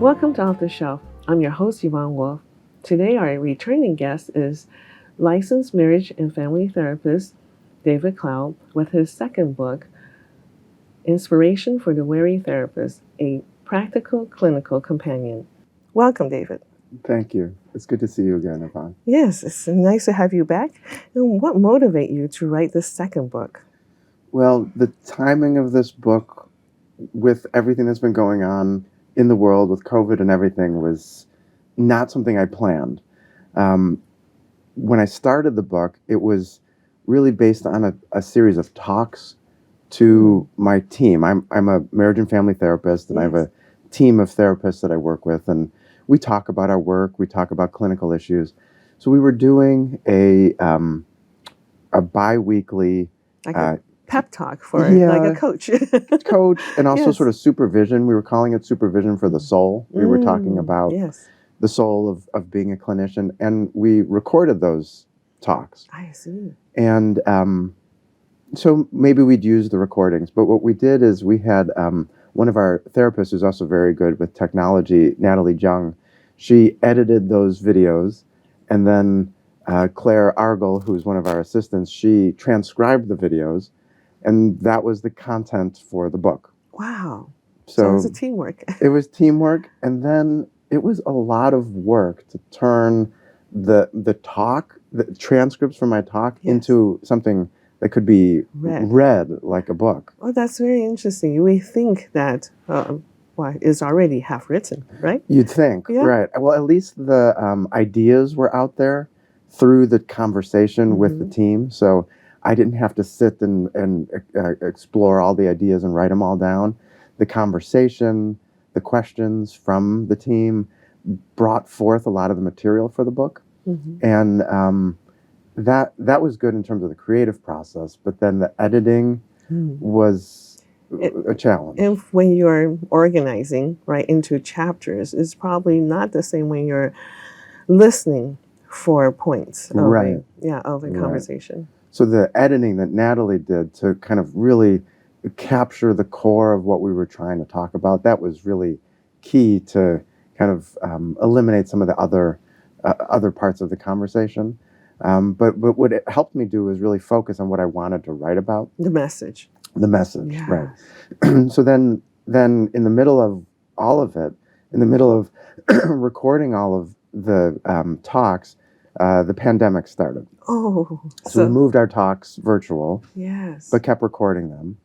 Welcome to Off the Shelf. I'm your host, Yvonne Wolf. Today, our returning guest is licensed marriage and family therapist David Klow with his second book, Inspiration for the Weary Therapist, a practical clinical companion. Welcome, David. Thank you. It's good to see you again, Yvonne. Yes, it's nice to have you back. And what motivated you to write this second book? Well, the timing of this book, with everything that's been going on in the world with COVID and everything, was not something I planned. When I started the book, it was really based on a series of talks to my team. I'm a marriage and family therapist, and I have a team of therapists that I work with, and we talk about our work, we talk about clinical issues. So we were doing a bi-weekly pep talk for like a coach. Coach, and also Yes. sort of supervision. We were calling it supervision for the soul. We were talking about the soul of being a clinician, and we recorded those talks. I see. And so maybe we'd use the recordings, but what we did is we had one of our therapists who's also very good with technology, Natalie Jung. She edited those videos, and then Claire Argel, who's one of our assistants, she transcribed the videos, and that was the content for the book. Wow. So it was a teamwork. It was teamwork, and then it was a lot of work to turn the transcripts from my talk into something that could be read like a book. Oh, that's very interesting. We think that it's already half written, right? You'd think, right. Well, at least the ideas were out there through the conversation with the team. So I didn't have to sit and explore all the ideas and write them all down. The conversation, the questions from the team brought forth a lot of the material for the book. And that was good in terms of the creative process, but then the editing was a challenge. And when you're organizing, right, into chapters, it's probably not the same when you're listening for points of a conversation. So the editing that Natalie did to kind of really capture the core of what we were trying to talk about, that was really key to kind of eliminate some of the other parts of the conversation. But what it helped me do was really focus on what I wanted to write about. The message, right. So then in the middle of all of it, in the middle of recording all of the talks, the pandemic started. Oh. So we moved our talks virtual, but kept recording them.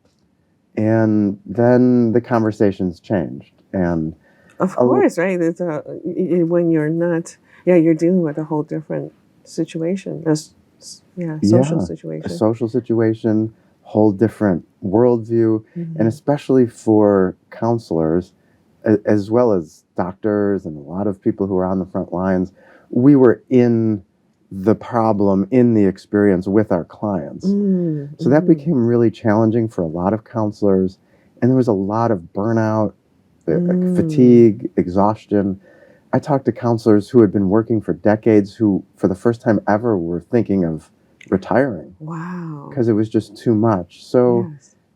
And then the conversations changed. And of course, right? It's, when you're not, you're dealing with a whole different situation. Social situation. A social situation, whole different worldview, and especially for counselors, as well as doctors and a lot of people who are on the front lines, we were in the problem, in the experience with our clients. So that became really challenging for a lot of counselors, and there was a lot of burnout, fatigue, exhaustion. I talked to counselors who had been working for decades who, for the first time ever, were thinking of retiring. Wow. Because it was just too much. So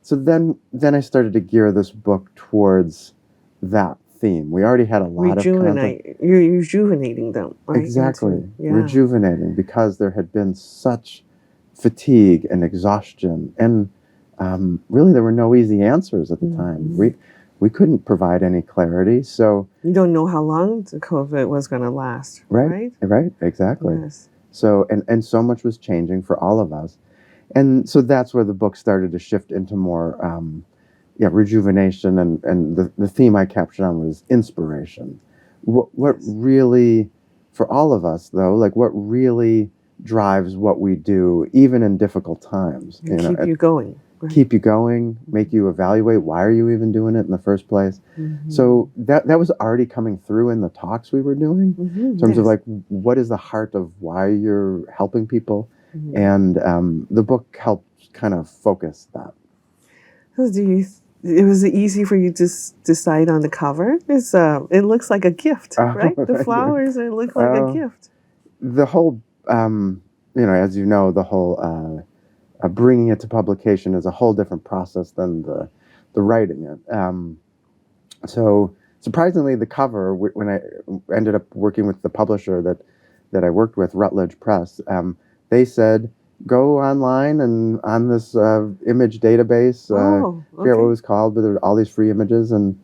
then I started to gear this book towards that theme. We already had a lot of content. You're rejuvenating them. Right? Exactly. Rejuvenating, because there had been such fatigue and exhaustion. And really there were no easy answers at the time. We couldn't provide any clarity. So you don't know how long the COVID was going to last. Right, exactly. Yes. So and so much was changing for all of us. And so that's where the book started to shift into more rejuvenation, and the theme I captured on was inspiration. What really, for all of us though, like what really drives what we do, even in difficult times. Keep you going. Right. Keep you going, make you evaluate why are you even doing it in the first place. So that was already coming through in the talks we were doing, in terms of like what is the heart of why you're helping people, and the book helped kind of focus that. It was easy for you to decide on the cover. It looks like a gift, right? The flowers look like a gift. The whole, as you know, the whole bringing it to publication is a whole different process than the writing it. So surprisingly, the cover, when I ended up working with the publisher that I worked with, Routledge Press, they said, go online and on this image database, Oh, I forget what it okay. was called, but there were all these free images and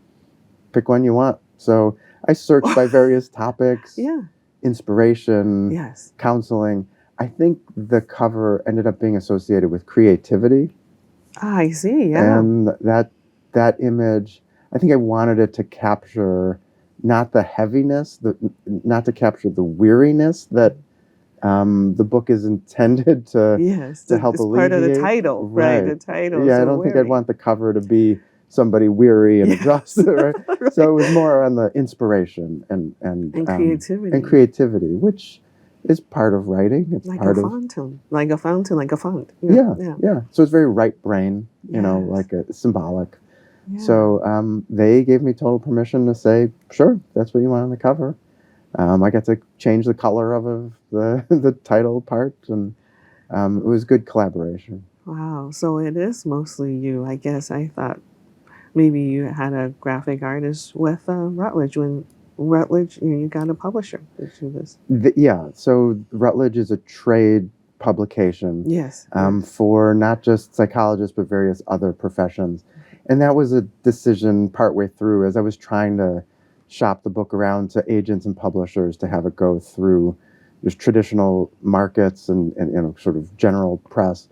pick one you want. So I searched by various topics, Yeah. inspiration, Yes. counseling. I think the cover ended up being associated with creativity, Ah, I see. Yeah. and that image, I think I wanted it to capture not the heaviness, not to capture the weariness that the book is intended Yes. to help It's part of the alleviate. title, right? Right. The title. Yeah, I So don't think I'd wearing. want the cover to be somebody weary and Yes. exhausted, right? So Right. it was more on the inspiration And and creativity. creativity, which is part of writing. It's Like a part of fountain. Like a fountain, like a font. Yeah. yeah, Yeah. yeah. So it's very right brain, Yes. like a symbolic. Yeah. So they gave me total permission to say, sure, that's what you want on the cover. I got to change the color of the title part, and it was good collaboration. Wow. So it is mostly you. I guess I thought maybe you had a graphic artist with Rutledge when Rutledge, you got a publisher to do this. Yeah, so Routledge is a trade publication Yes. Yes. for not just psychologists but various other professions, and that was a decision partway through as I was trying to shop the book around to agents and publishers to have it go through just traditional markets and sort of general press.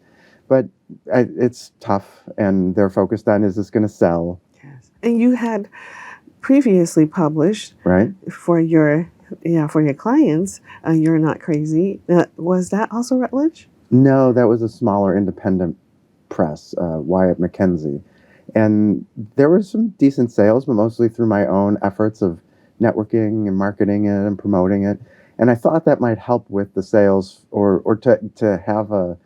But it's tough, and they're focused on, is this going to sell, Yes. And you had previously published right? for your clients. You're Not Crazy. Was that also Rutledge? No, that was a smaller independent press, Wyatt Mackenzie. And there were some decent sales, but mostly through my own efforts of networking and marketing it and promoting it. And I thought that might help with the sales, or to have a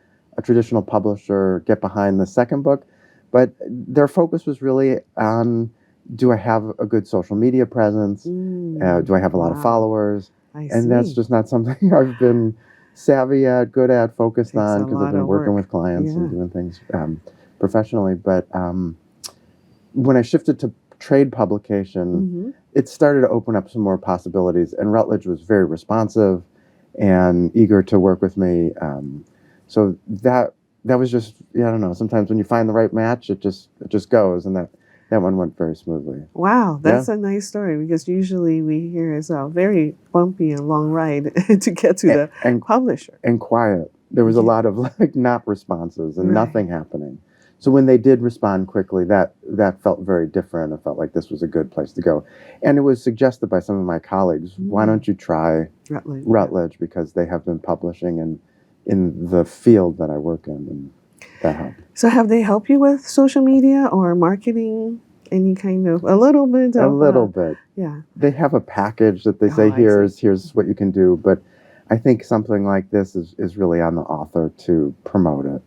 traditional publisher get behind the second book. But their focus was really on, do I have a good social media presence? Do I have a lot of Wow. followers? I And that's see. just not something I've been savvy at, good at, focused Takes on, a because I've lot been of working work. with clients and Yeah. doing things professionally. But when I shifted to trade publication, Mm-hmm. it started to open up some more possibilities. And Routledge was very responsive and eager to work with me. So that was just, I don't know. Sometimes when you find the right match, it just goes, and that one went very smoothly. Wow, Yeah. that's a nice story because usually we hear it's a very bumpy and long ride to get to the And publisher. and quiet. There was a Yeah. lot of like not responses and Right. nothing happening. So when they did respond quickly, that felt very different. It felt like this was a good place to go. And it was suggested by some of my colleagues, why don't you try Rutledge. Routledge, because they have been publishing in the field that I work in, and that helped. So have they helped you with social media or marketing? Any kind of a little bit of A little bit. Yeah. They have a package that they say, Oh, I see. here's what you can do. But I think something like this is really on the author to promote it.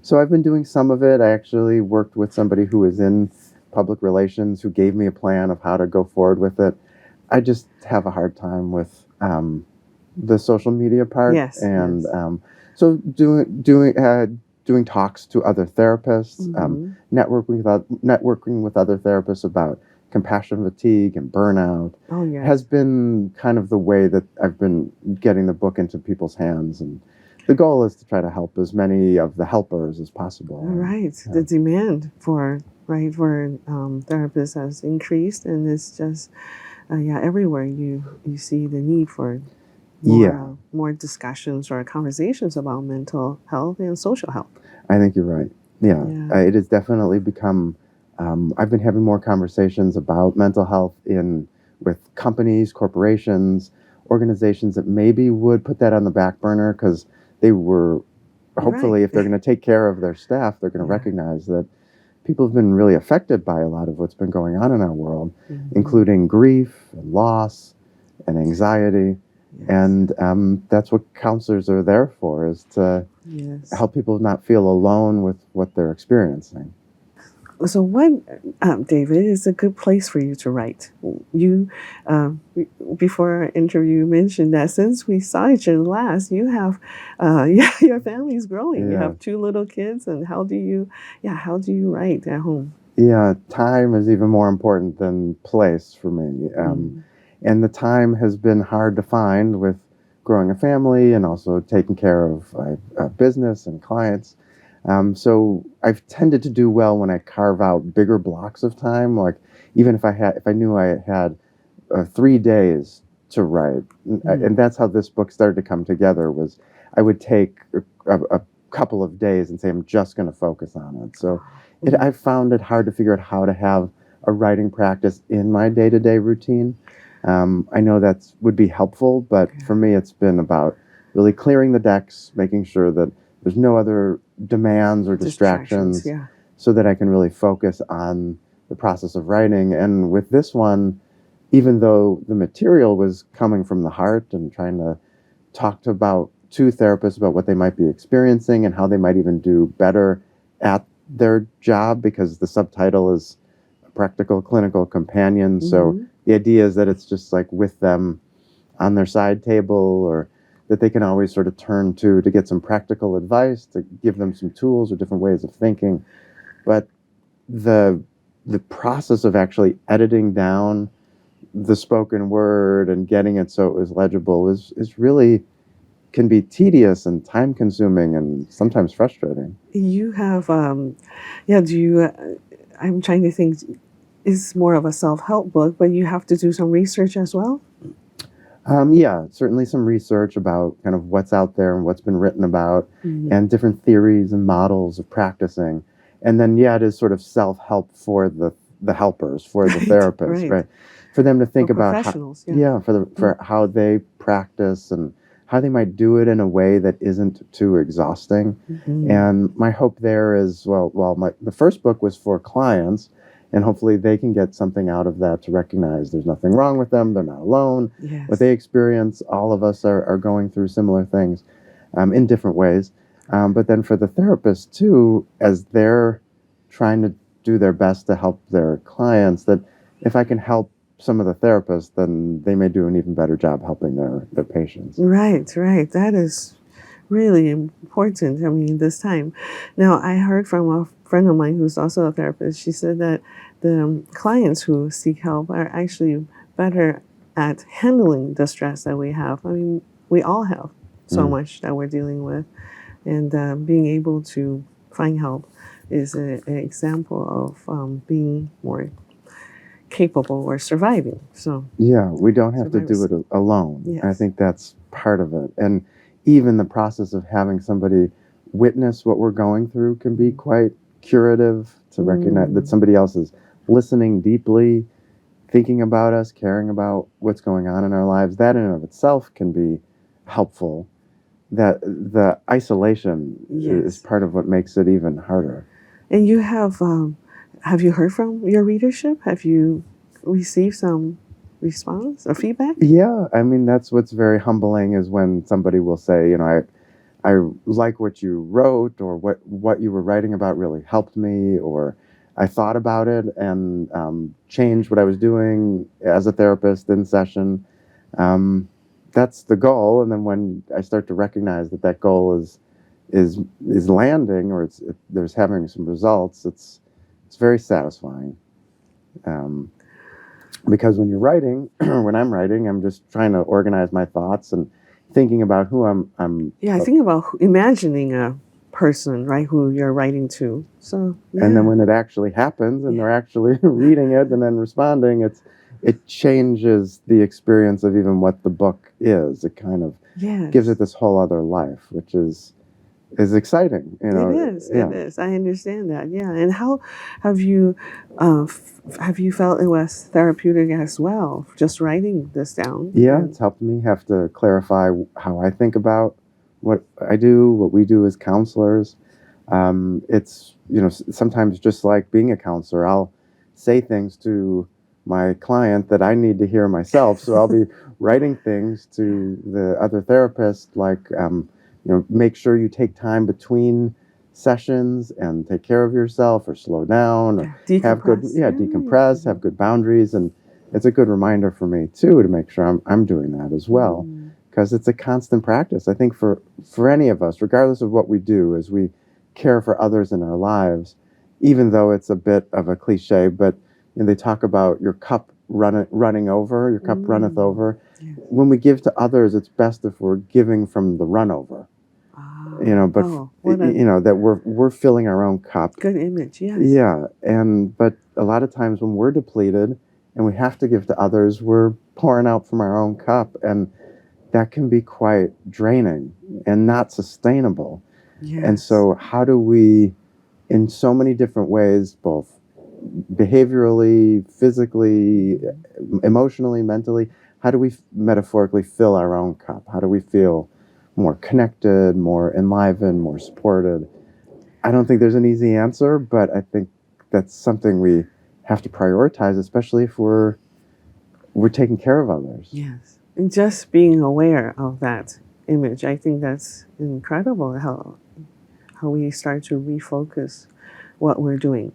So I've been doing some of it. I actually worked with somebody who was in public relations who gave me a plan of how to go forward with it. I just have a hard time with the social media part. Yes, And yes. so doing talks to other therapists, networking with other therapists about compassion fatigue and burnout Oh, yes. has been kind of the way that I've been getting the book into people's hands. And the goal is to try to help as many of the helpers as possible. Right. Yeah. The demand for therapists has increased, and it's just everywhere you see the need for more discussions or conversations about mental health and social health. I think you're right. Yeah. It has definitely become. I've been having more conversations about mental health with companies, corporations, organizations that maybe would put that on the back burner because they were hopefully, if they're going to take care of their staff, they're going to recognize that people have been really affected by a lot of what's been going on in our world, including grief and loss and anxiety. Yes. And that's what counselors are there for, is to help people not feel alone with what they're experiencing. So what, David, is a good place for you to write? You, before our interview, mentioned that since we saw each other last, you have, your family's growing. You have 2 little kids, and how do you write at home? Yeah, time is even more important than place for me. And the time has been hard to find with growing a family and also taking care of business and clients. So I've tended to do well when I carve out bigger blocks of time. Like even if I knew I had 3 days to write, and that's how this book started to come together. Was I would take a couple of days and say I'm just going to focus on it. So I found it hard to figure out how to have a writing practice in my day-to-day routine. I know that would be helpful, but for me, it's been about really clearing the decks, making sure that there's no other demands or distractions, Yeah. so that I can really focus on the process of writing. And with this one, even though the material was coming from the heart and trying to talk to about two therapists about what they might be experiencing and how they might even do better at their job, because the subtitle is a practical clinical companion. So the idea is that it's just like with them on their side table, or that they can always sort of turn to get some practical advice, to give them some tools or different ways of thinking. But the process of actually editing down the spoken word and getting it so it was legible is really can be tedious and time consuming and sometimes frustrating. You have, do you, I'm trying to think, it's more of a self-help book, but you have to do some research as well? Yeah, certainly some research about kind of what's out there and what's been written about, and different theories and models of practicing. And then, yeah, it is sort of self-help for the helpers, for the therapists, right? For them to think about professionals, for how they practice and how they might do it in a way that isn't too exhausting. And my hope there is, the first book was for clients, and hopefully they can get something out of that to recognize there's nothing wrong with them. They're not alone. What they experience, all of us are going through similar things in different ways. But then for the therapists too, as they're trying to do their best to help their clients, that if I can help some of the therapists, then they may do an even better job helping their patients. Right. That is really important. I mean, this time. Now, I heard from a friend of mine who's also a therapist. She said that the clients who seek help are actually better at handling the stress that we have. I mean, we all have so much that we're dealing with, and being able to find help is an example of being more capable or surviving. So yeah, we don't have to do it alone. Yes. I think that's part of it. And even the process of having somebody witness what we're going through can be quite curative, to recognize that somebody else is listening deeply, thinking about us, caring about what's going on in our lives. That in and of itself can be helpful. That the isolation is part of what makes it even harder. And you have you heard from your readership? Have you received some response or feedback? Yeah, I mean, that's what's very humbling, is when somebody will say, you know, I like what you wrote, or what you were writing about really helped me, or I thought about it and changed what I was doing as a therapist in session. That's the goal. And then when I start to recognize that goal is landing, or there's having some results, it's very satisfying. Because when you're writing, when I'm writing, I'm just trying to organize my thoughts and thinking about who I'm. I think about imagining a person, right, who you're writing to. So, and then when it actually happens and they're actually reading it and then responding, it changes the experience of even what the book is. It kind of gives it this whole other life, which is exciting. You know, it is. I understand that. Yeah. And how have you felt it was therapeutic as well, just writing this down? Yeah, it's helped me have to clarify how I think about what I do, what we do as counselors. It's, you know, sometimes just like being a counselor, I'll say things to my client that I need to hear myself. So I'll be writing things to the other therapist, like, you know, make sure you take time between sessions and take care of yourself, or slow down, or have good, decompress, have good boundaries. And it's a good reminder for me too, to make sure I'm doing that as well, because it's a constant practice. I think for any of us, regardless of what we do, as we care for others in our lives, even though it's a bit of a cliche, but they talk about your cup running over, your cup runneth over. Yes. When we give to others, it's best if we're giving from the run over. But what a that we're filling our own cup. good image. Yes. Yeah, but a lot of times when we're depleted and we have to give to others, we're pouring out from our own cup, and that can be quite draining and not sustainable. Yes. And so how do we, in so many different ways, both behaviorally, physically, emotionally, mentally, how do we metaphorically fill our own cup? How do we feel more connected, more enlivened, more supported? I don't think there's an easy answer, but I think that's something we have to prioritize, especially if we're taking care of others. Yes. And just being aware of that image, I think that's incredible how we start to refocus what we're doing.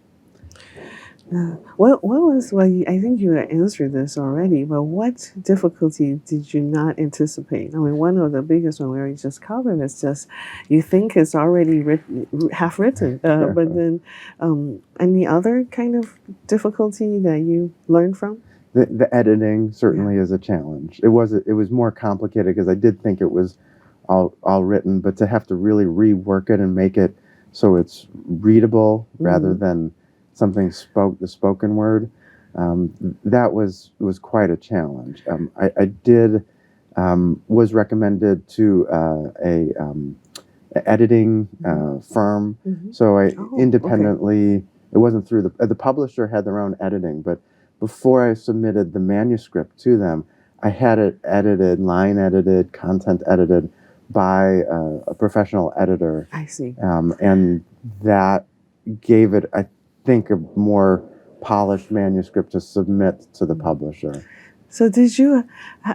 What was, well, I think you answered this already, but what difficulty did you not anticipate? I mean, one of the biggest one we already just covered is just you think it's already half written, but then any other kind of difficulty that you learned from? The editing certainly is a challenge. It was more complicated because I did think it was all written, but to have to really rework it and make it so it's readable rather than something the spoken word, that was quite a challenge. I did was recommended to a editing firm, so I independently. It wasn't through the publisher had their own editing, but before I submitted the manuscript to them, I had it edited, line edited, content edited by a professional editor. I see. And that gave it, I think, a more polished manuscript to submit to the publisher. So did you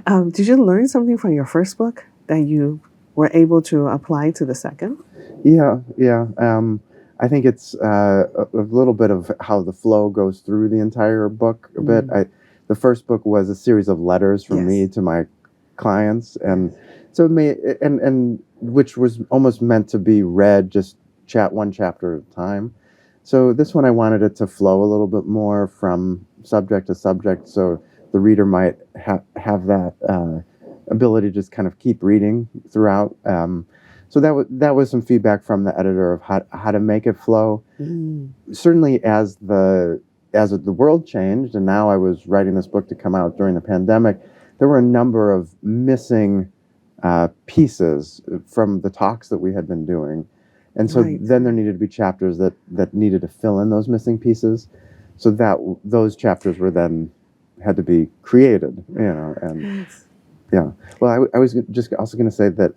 learn something from your first book that you were able to apply to the second? Yeah. I think it's a little bit of how the flow goes through the entire book a bit. The first book was a series of letters from me to my clients, and so it may, and which was almost meant to be read just one chapter at a time. So this one I wanted it to flow a little bit more from subject to subject, so the reader might have that ability to just kind of keep reading throughout. So that was some feedback from the editor of how to make it flow. Certainly, as the world changed, and now I was writing this book to come out during the pandemic, there were a number of missing pieces from the talks that we had been doing, and so then there needed to be chapters that needed to fill in those missing pieces. So that those chapters were then had to be created, and yeah. Well, I was just also going to say that.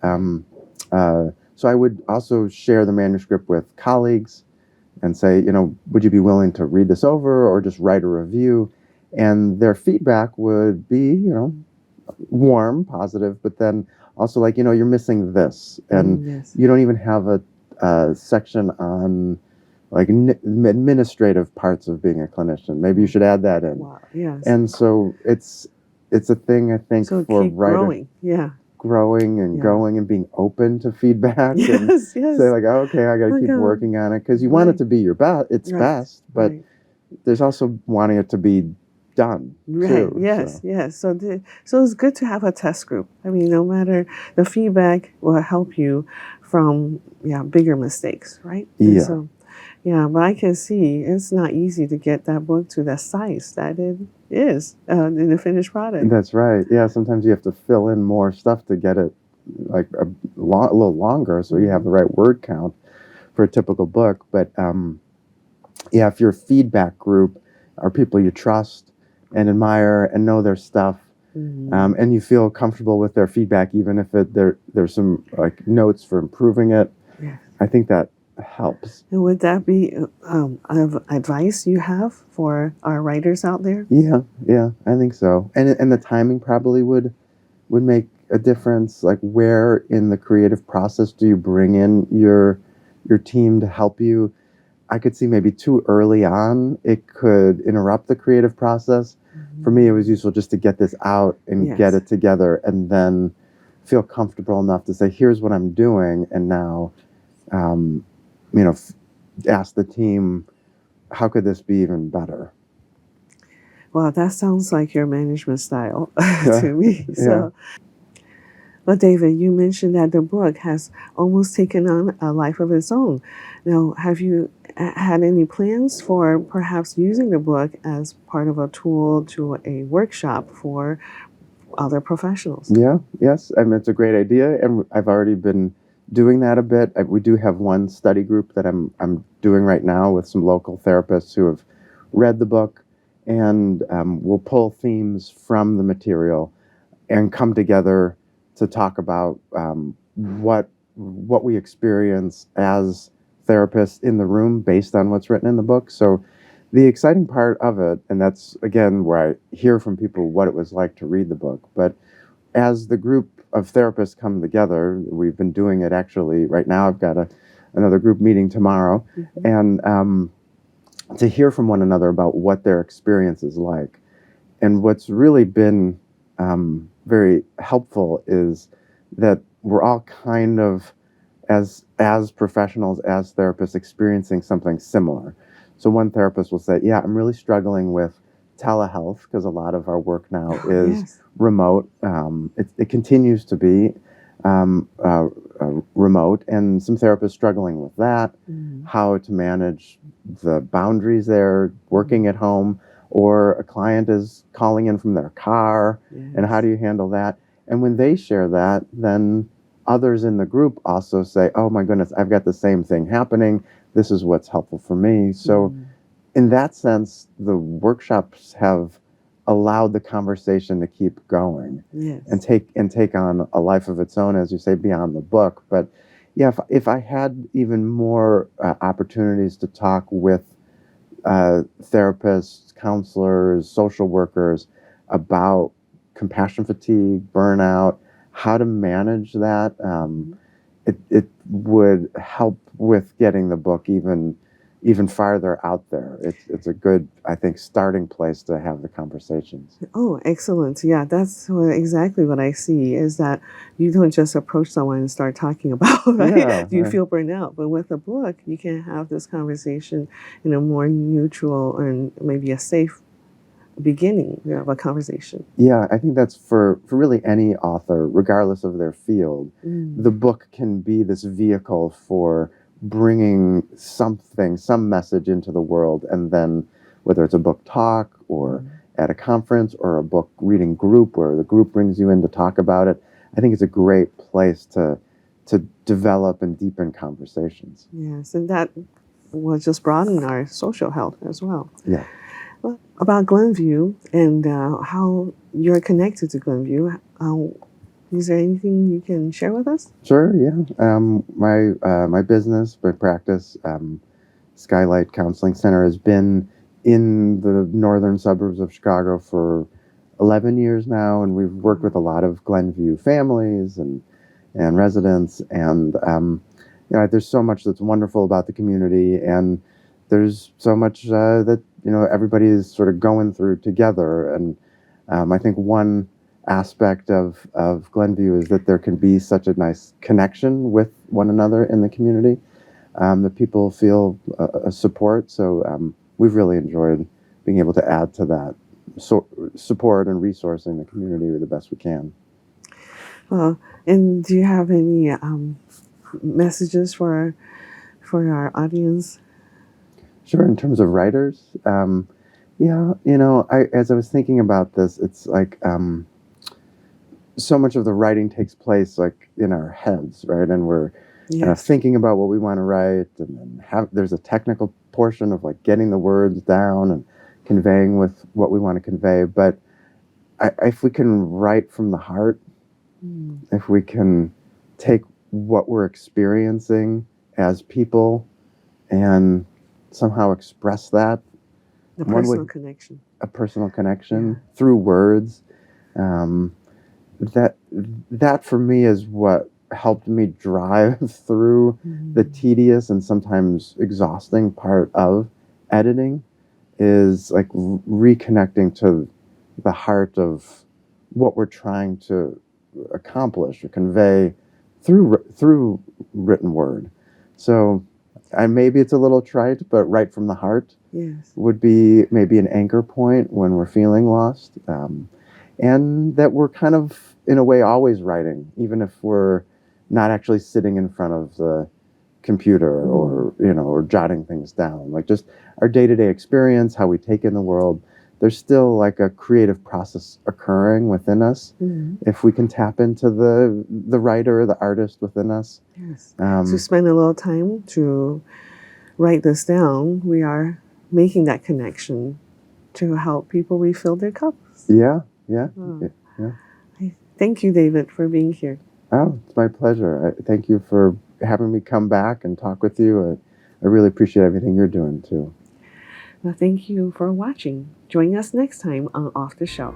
So I would also share the manuscript with colleagues and say, would you be willing to read this over or just write a review? And their feedback would be, warm, positive, but then also like, you're missing this. And you don't even have a section on like administrative parts of being a clinician. Maybe you should add that in. Wow. Yes. And so it's a thing, I think, so for keep writers. Growing and going and being open to feedback and say like, oh, okay, I got to keep working on it, because you want it to be your best, but there's also wanting it to be done too. Yes. So it's good to have a test group. I mean, no matter the feedback will help you from bigger mistakes, right? Yeah. So, but I can see it's not easy to get that book to the size that it is in the finished product. That's right. Yeah, sometimes you have to fill in more stuff to get it like a little longer, so you have the right word count for a typical book. But if your feedback group are people you trust and admire and know their stuff, and you feel comfortable with their feedback, even if there's some like notes for improving it, I think that helps. And would that be advice you have for our writers out there? Yeah, I think so. And the timing probably would make a difference. Like, where in the creative process do you bring in your team to help you? I could see maybe too early on, it could interrupt the creative process. For me, it was useful just to get this out and get it together, and then feel comfortable enough to say, here's what I'm doing, and now ask the team how could this be even better? Well, that sounds like your management style Yeah, to me. yeah. So, well, David, you mentioned that the book has almost taken on a life of its own. Now, have you had any plans for perhaps using the book as part of a tool to a workshop for other professionals? Yeah, yes. I mean, it's a great idea, and I've already been doing that a bit. We do have one study group that I'm doing right now with some local therapists who have read the book, and we'll pull themes from the material and come together to talk about what we experience as therapists in the room based on what's written in the book. So the exciting part of it, and that's again where I hear from people what it was like to read the book, but as the group of therapists come together, we've been doing it actually right now. I've got another group meeting tomorrow, and to hear from one another about what their experience is like. And what's really been very helpful is that we're all kind of, as professionals, as therapists, experiencing something similar. So one therapist will say, "Yeah, I'm really struggling with telehealth because a lot of our work now is Yes. remote. It continues to be um, uh, remote, and some therapists struggling with that. How to manage the boundaries there, working at home, or a client is calling in from their car, and how do you handle that?" And when they share that, then others in the group also say, "Oh my goodness, I've got the same thing happening. This is what's helpful for me." So in that sense, the workshops have allowed the conversation to keep going Yes. and take on a life of its own, as you say, beyond the book. But yeah, if I had even more opportunities to talk with therapists, counselors, social workers about compassion fatigue, burnout, how to manage that, it would help with getting the book even farther out there. It's a good, I think, starting place to have the conversations. Oh, excellent. Yeah, that's exactly what I see is that you don't just approach someone and start talking about, right? Yeah, Do you right. feel burned out? But with a book, you can have this conversation in a more neutral and maybe a safe beginning of a conversation. Yeah, I think that's for really any author, regardless of their field. The book can be this vehicle for bringing something, some message into the world, and then whether it's a book talk or at a conference or a book reading group where the group brings you in to talk about it, I think it's a great place to develop and deepen conversations. Yes, and that will just broaden our social health as well. Yeah. Well, about Glenview and how you're connected to Glenview, is there anything you can share with us? Sure. Yeah. My business, my practice, Skylight Counseling Center, has been in the northern suburbs of Chicago for 11 years now, and we've worked with a lot of Glenview families and residents, and there's so much that's wonderful about the community, and there's so much that everybody is sort of going through together, and I think one aspect of Glenview is that there can be such a nice connection with one another in the community, that people feel a support. So we've really enjoyed being able to add to that support and resourcing the community the best we can. Well, and do you have any messages for our audience? Sure. In terms of writers, yeah, as I was thinking about this, it's like so much of the writing takes place like in our heads, right? And we're kind of Yes. thinking about what we want to write, and then there's a technical portion of like getting the words down and conveying with what we want to convey. But if we can write from the heart, if we can take what we're experiencing as people and somehow express that, The one personal way, connection. a personal connection through words, um, that for me is what helped me drive through the tedious and sometimes exhausting part of editing, is like reconnecting to the heart of what we're trying to accomplish or convey through written word. So and maybe it's a little trite, but right from the heart Yes. would be maybe an anchor point when we're feeling lost. And that we're kind of, in a way, always writing, even if we're not actually sitting in front of the computer or, or jotting things down. Like just our day-to-day experience, how we take in the world, there's still like a creative process occurring within us if we can tap into the writer, the artist within us. Yes. To spend a little time to write this down, we are making that connection to help people refill their cups. Yeah. Thank you, David, for being here. Oh, it's my pleasure. Thank you for having me come back and talk with you. I really appreciate everything you're doing too. Well, thank you for watching. Join us next time on Off the Shelf.